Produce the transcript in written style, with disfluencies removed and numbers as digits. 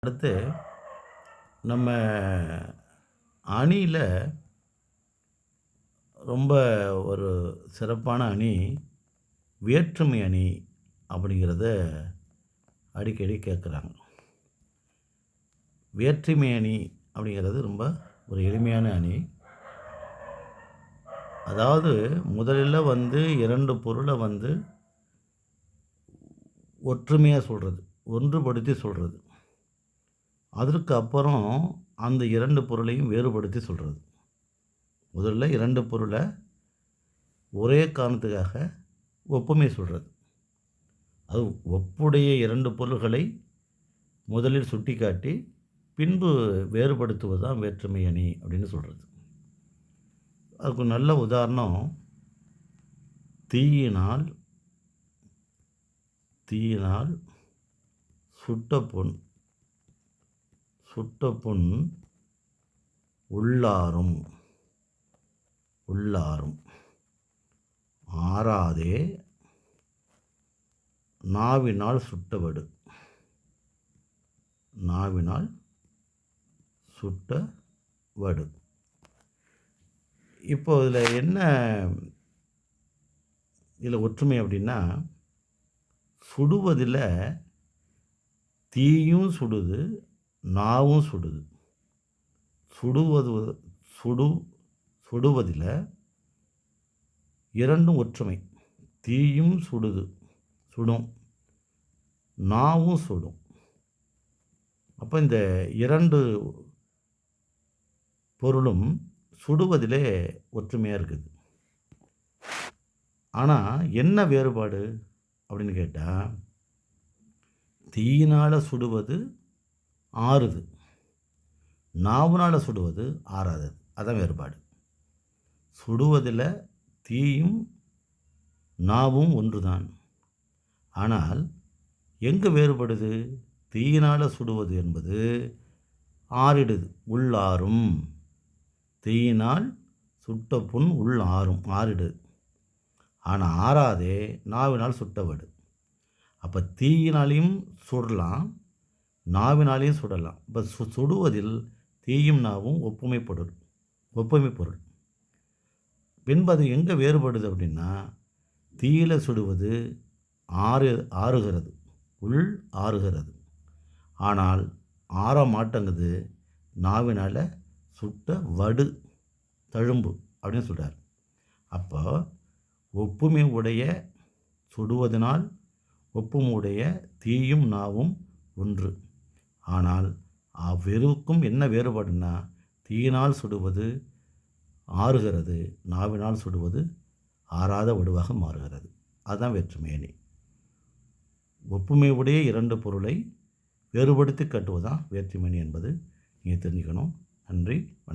அடுத்து நம்ம அணியில ரொம்ப ஒரு சிறப்பான அணி வேற்றுமை அணி அப்படிங்கிறத அடிக்கடி கேட்குறாங்க. வேற்றுமை அணி அப்படிங்கிறது ரொம்ப ஒரு எளிமையான அணி. அதாவது முதலில் 2 பொருளை ஒற்றுமையாக சொல்கிறது, ஒன்றுபடுத்தி சொல்கிறது. அதற்கு அப்புறம் அந்த 2 பொருளையும் வேறுபடுத்தி சொல்கிறது. முதல்ல 2 பொருளை ஒரே காரணத்துக்காக ஒப்புமை சொல்கிறது. அது ஒப்புடைய 2 பொருள்களை முதலில் சுட்டிக்காட்டி பின்பு வேறுபடுத்துவது தான் வேற்றுமை அணி அப்படின்னு சொல்கிறது. அதுக்கு நல்ல உதாரணம், தீயினால் சுட்ட புண் உள்ளாரும் ஆறாதே நாவினால் சுட்ட வடு. இப்போ இதில் என்ன ஒற்றுமை அப்படின்னா, சுடுவதில் தீயும் சுடுது, நாவும் சுடுது. சுடுவதில் இரண்டும் ஒற்றுமை. தீயும் சுடும், நாவும் சுடும். அப்போ இந்த 2 பொருளும் சுடுவதிலே ஒற்றுமையாக இருக்குது. ஆனால் என்ன வேறுபாடு அப்படின்னு கேட்டால், தீயினால் சுடுவது ஆறுது, நாவினால் சுடுவது ஆறாதது. அதான் வேறுபாடு. சுடுவதில் தீயும் நாவும் ஒன்றுதான். ஆனால் எங்கே வேறுபடுது? தீயினால் சுடுவது என்பது ஆறிடுது, உள்ளாரும். தீயினால் சுட்ட புண் ஆறிடுது. ஆனால் ஆறாதே நாவினால் சுட்டவடு. அப்போ தீயினாலையும் சுடலாம், நாவினாலையும் சுடலாம். இப்போ சுடுவதில் தீயும் நாவும் ஒப்புமை பொருள். பின்பு அது எங்கே வேறுபடுது அப்படின்னா, தீயில சுடுவது ஆறுகிறது, ஆறுகிறது. ஆனால் ஆற மாட்டேங்குது, நாவினால் சுட்ட வடு, தழும்பு அப்படின்னு சொல்கிறார். அப்போ ஒப்புமை உடைய சுடுவதனால் ஒப்புமை உடைய தீயும் நாவும் ஒன்று. ஆனால் அவ்விருக்கும் என்ன வேறுபாடுன்னா, தீயினால் சுடுவது ஆறுகிறது, நாவினால் சுடுவது ஆறாத வடுவாக மாறுகிறது. அதுதான் வேற்றுமை அணி. ஒப்புமை உடைய 2 பொருளை வேறுபடுத்தி காட்டுவதுதான் வேற்றுமை அணி என்பது நீங்கள் தெரிஞ்சுக்கணும். நன்றி, வணக்கம்.